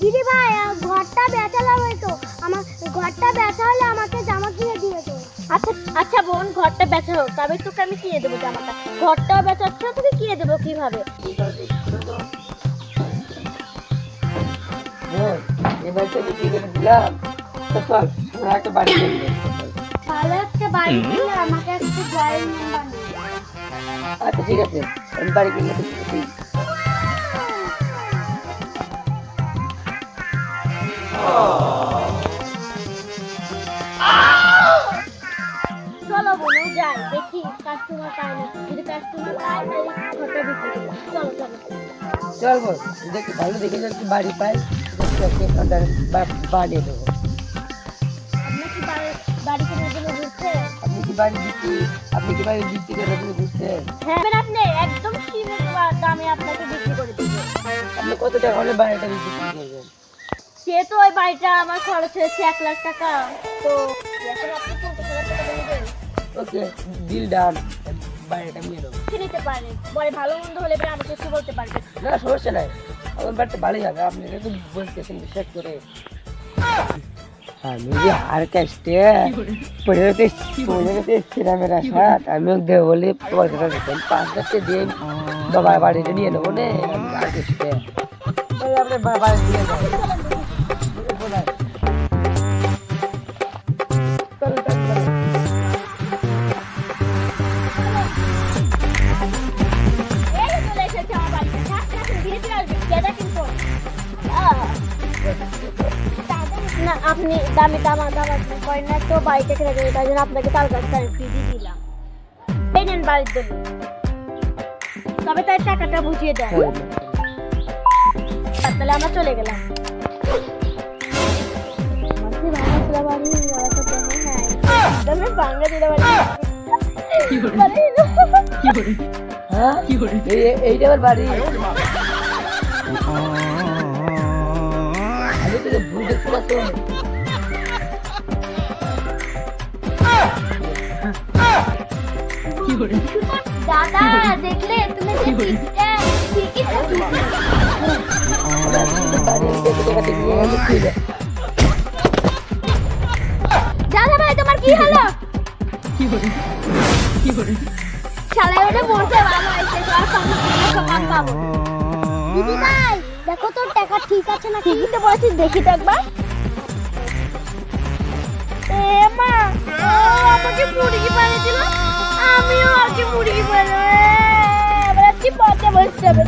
দিদি ভাই ঘরটা বেচালাম হয়তো, আমার ঘরটা বেচা হলে আমাকে জামা কিনে দিয়ে দেবো। আচ্ছা আচ্ছা বোন, ঘরটা বেচা হোক, তবে তোকে আমি কিনে দেবো জামাটা। ঘরটা বেচাচ্ছ, তোকে কিনে দেবো কিভাবে? এবার তো বিক্রি করে দিলাম, তো চল আমরা একটা বাড়ি কিনবো। ভালো একটা বাড়ি কিনে আমাকে একটা ড্রয়িং রুম বানিয়ে দাও। আচ্ছা ঠিক আছে, আমি বাড়ি কিনবো। চলো বোন যাই, দেখি কাস্টমার পাই না। যদি কাস্টমার পাই তাহলে ঘরটা বিক্রি করবো। চলো চলো চল বল, দেখি ভালো দেখে যদি বাড়ি পাই বানিয়ে দেবো। আপনার কি বাড়ি কেনার জন্য ঘুরছে? আপনি কি বাড়ি বিক্রি করার জন্য ঘুরছেন? হ্যাঁ আপনি একদম সীমিত দামে আপনাকে বিক্রি করে দেবো। আপনি কত টাকা হলে বাড়িটা বিক্রি করবেন? সে তো ওই বাড়িটা আমার খরচ হয়েছে 1 লাখ টাকা। তো এখন আপনি 50,000 টাকা দেবেন। ওকে, ডিল ডান, বাড়িটা নিয়ে নেবো। নিতে পারেন, পরে ভালো মন্দ হলে পরে আমাকে একটু বলতে পারবেন। না সমস্যা নাই, আমার বাড়িটা ভালোই হবে। আপনি তো বলতেছেন বিশ্বাস করে। আমি যে আর কাস্টে পড়ে মেরা সাথ আমি দেবো বলে তোমার কথা দেখেন 5 লাখ দিয়ে বাবার বাড়িটা নিয়ে নেবো নে। আমি আর কাস্টে আপনার বাড়ি দিয়ে যাবো। এই যে চলে এসেছে আমার বাড়িতে। থাক, থাক, ধীরে ধীরে আসবেন। কেডা কিনবো? না আপনি দামি দামা করেন না তো, বাড়িটা কিনে দেবেন, তাই জন্য আপনাকে তার কাছে আমি ফ্রি দিয়ে দিলাম। এই নেন বাড়ির জন্য, তবে তার টাকাটা বুঝিয়ে দেন। তাহলে আমরা চলে গেলাম। হ্যাঁ এইটা আমার বাড়ি। আমি তোকে ভুল দেখতে পাচ্ছ। দাদা দেখলে তুমি যে পিঠটা ঠিকই থাকি। দাদা ভাই তোমার কি হলো? শালা ওটা বলতে ভালো হয়েছে, আর কাম পাবো। দিদি ভাই দেখো তোর টাকা ঠিক আছে না? ঠিকই তো বলছিস, দেখি তো একবার। এ মা, ও আমাকে মুরগি বানিয়েছিল, আমিও ওকে মুরগি বানাবো। এবার কি পচা বসতে হবে।